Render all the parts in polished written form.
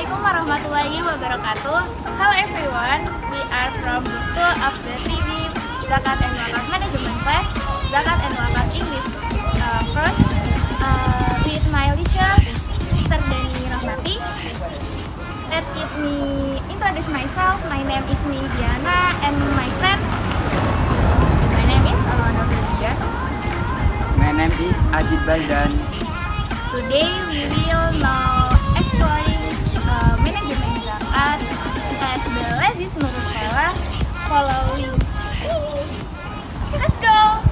Assalamualaikum warahmatullahi wabarakatuh. Hello everyone, we are from Book 2 of the TV Zakat and Wakaf Management class, Zakat and Wakaf English. First, with my teacher, Mr. Dani Rahmati. Let me introduce myself. My name is Diana and my friend. My name is Nurlidia. My name is Ajib Baldan. Today we will know exploring manajemen zakat at the Lazis Nurul Khairah following. Let's go!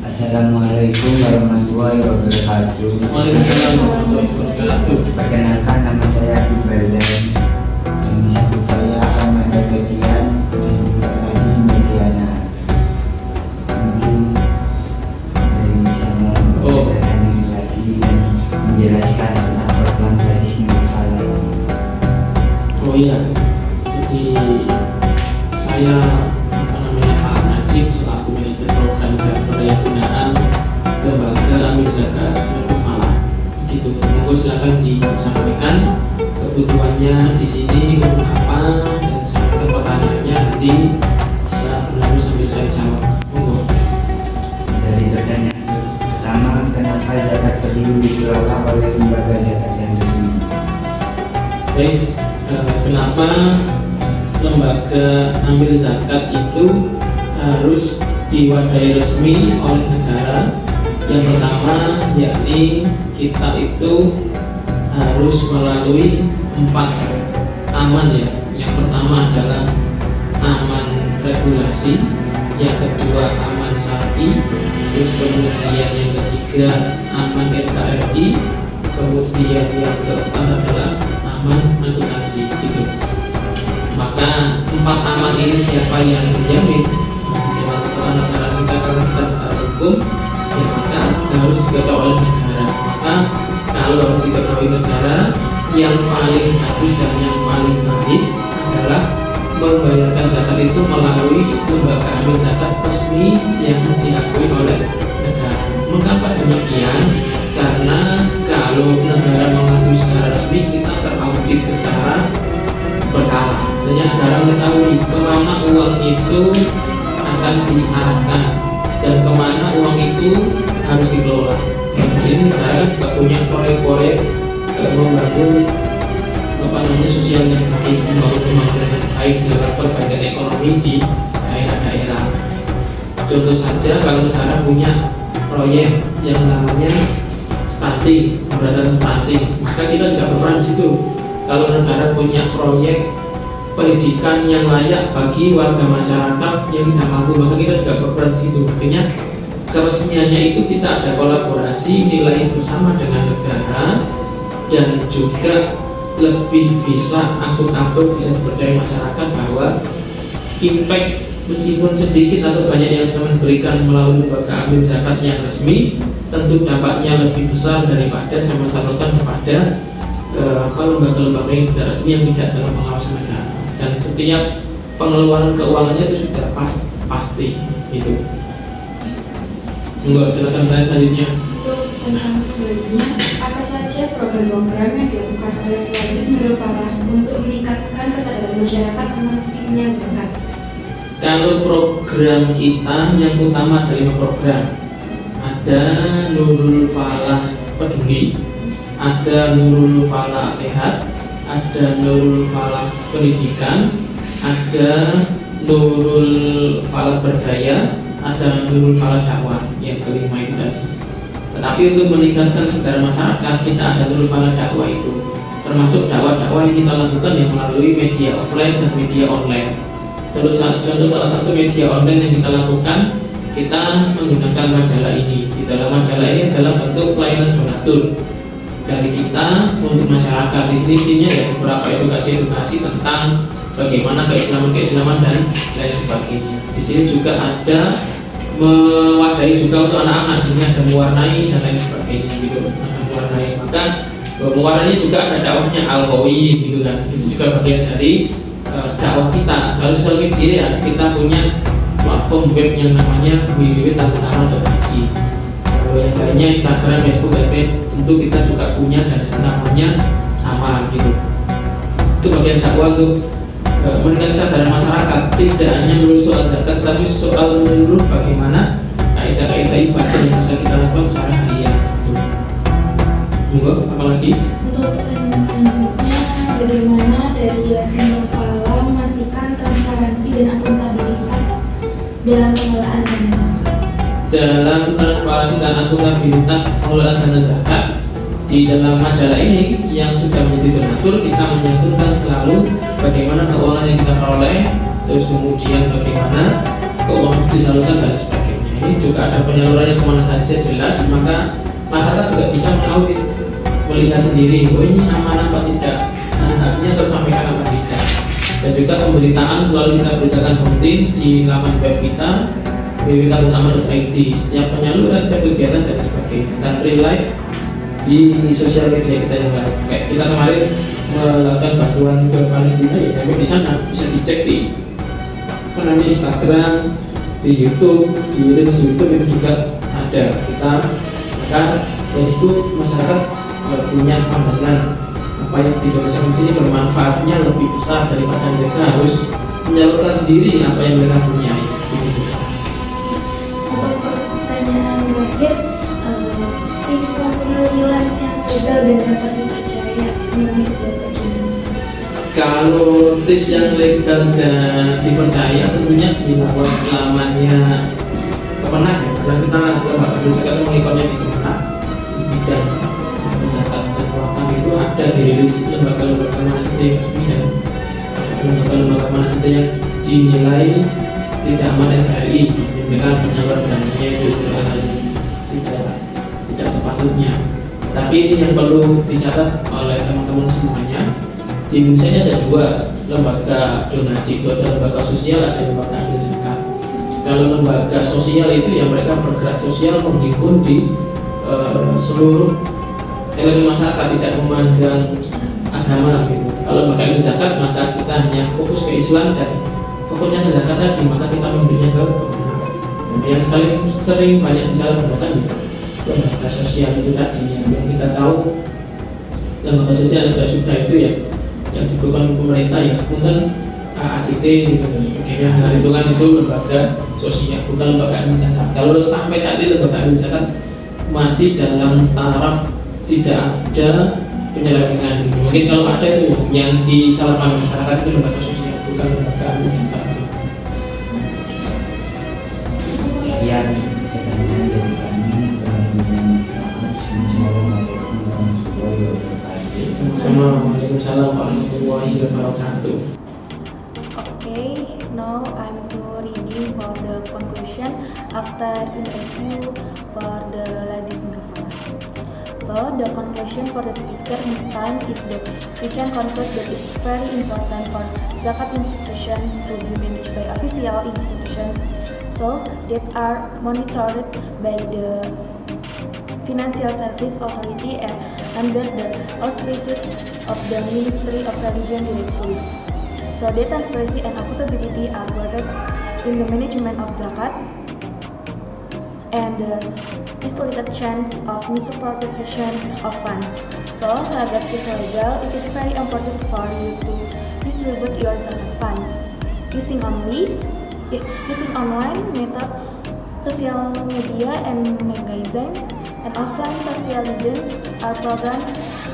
Assalamualaikum warahmatullahi wabarakatuh. Waalaikumsalam warahmatullahi wabarakatuh. Perkenalkan, nama saya Ajib Baldan. Yang disebut saya Ahmad Dagatian, di Mediana. Mungkin dari sana bertanya lagi dan menjelaskan tentang program gratis Nurul Khairah. Oh iya, jadi saya Pak Najib selaku manajer program dan penyalahgunaan lembaga amil zakat Nurul Khairah. Begitu, monggo silakan disampaikan kebutuhannya di sini untuk apa, dan sampai pertanyaannya nanti bisa berlalu sambil saya jawab. Monggo. Dari pertanyaan pertama, kenapa zakat perlu dikelola oleh lembaga zakat yang resmi? Baik, kenapa lembaga ambil zakat itu harus diwadahi resmi oleh negara? Yang pertama, yakni kita itu harus melalui 4 aman ya. Yang pertama adalah aman regulasi, yang kedua aman syar'i, terus kemudian yang ketiga aman NKRI, kemudian yang keempat adalah aman akuntansi gitu. Maka 4 aman ini siapa yang menjamin? Dalam negara kita, karena kita negara hukum, ya maka harus diketahui oleh negara. Maka kalau harus diketahui negara, yang paling bagus dan yang paling baik adalah membayarkan zakat itu melalui lembaga amil zakat resmi yang diakui oleh negara. Mengapa demikian? Karena kalau negara mengakui secara resmi, kita teraudit secara berkala. Artinya negara mengetahui kemana uang itu akan diarahkan dan kemana uang itu harus dikelola. Ini negara juga punya proyek-proyek membangun sosial yang baik, membangun pembangunan yang baik dalam berbagai ekonomi di daerah-daerah. Contoh saja, kalau negara punya proyek yang namanya stunting, pemberantasan stunting, maka kita juga berperan di situ. Kalau negara punya proyek pendidikan yang layak bagi warga masyarakat yang tidak mampu, maka kita juga berperan di situ. Artinya keresmiannya itu kita ada kolaborasi, nilai bersama dengan negara, dan juga lebih bisa akuntabel, bisa dipercaya masyarakat bahwa impact meskipun sedikit atau banyak yang saya berikan melalui lembaga amil zakat yang resmi, tentu dampaknya lebih besar daripada saya salurkan kepada lembaga-lembaga yang tidak resmi yang tidak dalam pengawasan negara. Dan setiap pengeluaran keuangannya itu sudah pasti gitu. Enggak, silakan saya selanjutnya. Tentang selanjutnya, apa saja program-program yang dilakukan oleh Lazis Nurul Khairah untuk meningkatkan kesadaran masyarakat tentang pentingnya zakat? Kalau program kita yang utama ada 5 program. Ada Nurul Falah Peduli, ada Nurul Falah Sehat, ada Nurul Falah Pendidikan, ada Nurul Falah Berdaya, ada Nurul Falah Dakwah. Yang kelima itu tadi. Tetapi untuk meningkatkan kesadaran masyarakat, kita ada Nurul Falah Dakwah itu, termasuk dakwah-dakwah yang kita lakukan yang melalui media offline dan media online. Contoh salah satu media online yang kita lakukan, kita menggunakan majalah ini. Di dalam majalah ini adalah bentuk pelayanan donatur dari kita untuk masyarakat. Di sini isinya ya beberapa edukasi tentang bagaimana keislaman dan lain sebagainya. Di sini juga ada mewadahi juga untuk anak-anak, ini ada mewarnai dan lain sebagainya gitu, ada mewarnai. Maka Pengeluarannya juga ada dakwahnya Al-Qawi gitu kan, itu juga bagian dari dakwah kita. Kalau sosial media kita punya platform web yang namanya www.tabungamal.id. Yang lainnya Instagram, Facebook, FB, tentu kita juga punya dan namanya sama gitu. Itu bagian dakwah untuk meningkatkan kesadaran masyarakat, tidak hanya melulu soal zakat, tapi soal menyeluruh bagaimana kaidah-kaidah ibadah yang bisa kita lakukan secara harian. Monggo, apalagi? Untuk pertanyaan selanjutnya, bagaimana dari Lazis Nurul Falah memastikan transparansi dan akuntabilitas dalam pengelolaan dana zakat? Dalam transparansi dan akuntabilitas pengelolaan dana zakat, di dalam majalah ini yang sudah menjadi donatur, kita menyebutkan selalu bagaimana keuangan yang kita peroleh, terus kemudian bagaimana keuangan itu disalurkan dan sebagainya. Ini juga ada penyalurannya kemana saja jelas, maka masyarakat juga bisa mengaudit, melihat sendiri, oh ini aman apa tidak, haknya tersampaikan apa tidak. Dan juga pemberitaan selalu kita beritakan rutin di laman web kita www.tabungamal.id, setiap penyaluran, setiap kegiatan dan sebagainya, dan real life di sosial media kita yang lain. Kayak kita kemarin melakukan bantuan ke Palestina, ya tapi di sana bisa dicek di Instagram, di YouTube, di reels YouTube itu juga ada kita. Maka dari situ masyarakat punya pandangan apa yang didonasikan di sini bermanfaatnya lebih besar daripada mereka harus menyalurkan sendiri apa yang mereka punya. Untuk pertanyaan terakhir, tips memilih yang legal dan dapat dipercaya menurut Bapak gimana? Kalau tips yang legal dan dipercaya tentunya di lamannya Kemenak ya, karena kita lembaga zakat mengikutnya di Kemenak di bidang zakat dan wakaf itu ada dirilis lembaga-lembaga mana saja yang resmi dan lembaga-lembaga mana saja yang dinilai tidak aman NKRI, mereka penyalur dananya itu tidak sepatutnya. Tapi ini yang perlu dicatat oleh teman-teman semuanya. Di Indonesia ini ada dua lembaga donasi, ada lembaga sosial, ada lembaga amil zakat. Kalau lembaga sosial itu yang mereka bergerak sosial menghimpun di seluruh elemen masyarakat, tidak memandang agama gitu. Kalau lembaga amil zakat maka kita hanya fokus ke Islam dan fokusnya ke zakat tadi, maka kita memberinya ke kebenaran. Yang sering banyak disalahgunakan itu lembaga sosial itu tadi, yang kita tahu lembaga sosial sudah itu ya yang dibutuhkan pemerintah ya, kemudian ACT gitu dan sebagainya. Nah itu kan itu lembaga sosial, bukan lembaga amil zakat. Kalau sampai saat ini lembaga amil zakat masih dalam taraf tidak ada penyelewengan. Mungkin kalau ada itu yang disalahkan masyarakat itu lembaga sosial, bukan lembaga amil zakat. Sekian pertanyaan dari kami. Assalamualaikum warahmatullahi wabarakatuh. Sama-sama. Waalaikumsalam warahmatullahi wabarakatuh. Okay, now I'm to reading for the conclusion after interview for the Lazis Nurul Falah. So the conclusion for the speaker this time is that we can conclude that it's very important for zakat institution to be managed by official institution, so that are monitored by the Financial Service Authority and under the auspices of the Ministry of Religion directly. So the transparency and accountability are guarded in the management of zakat, and there is little chance of misappropriation of funds. So zakat is legal. It is very important for you to distribute your zakat funds using online method, social media and magazines, and offline socializations are programs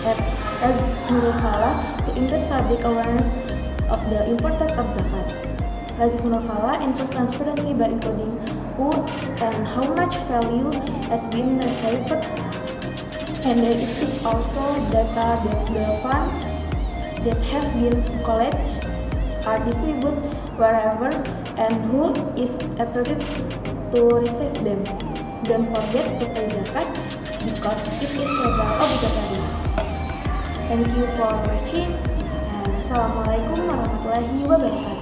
at Lazis Nurul Falah to increase public awareness of the importance of zakat. Lazis Nurul Falah ensures transparency by including who and how much value has been received, and it is also data that the funds that have been collected are distributed wherever and who is entitled to receive them. Don't forget to pay zakat because it is legal obligatory. Thank you for watching, and Assalamualaikum warahmatullahi wabarakatuh.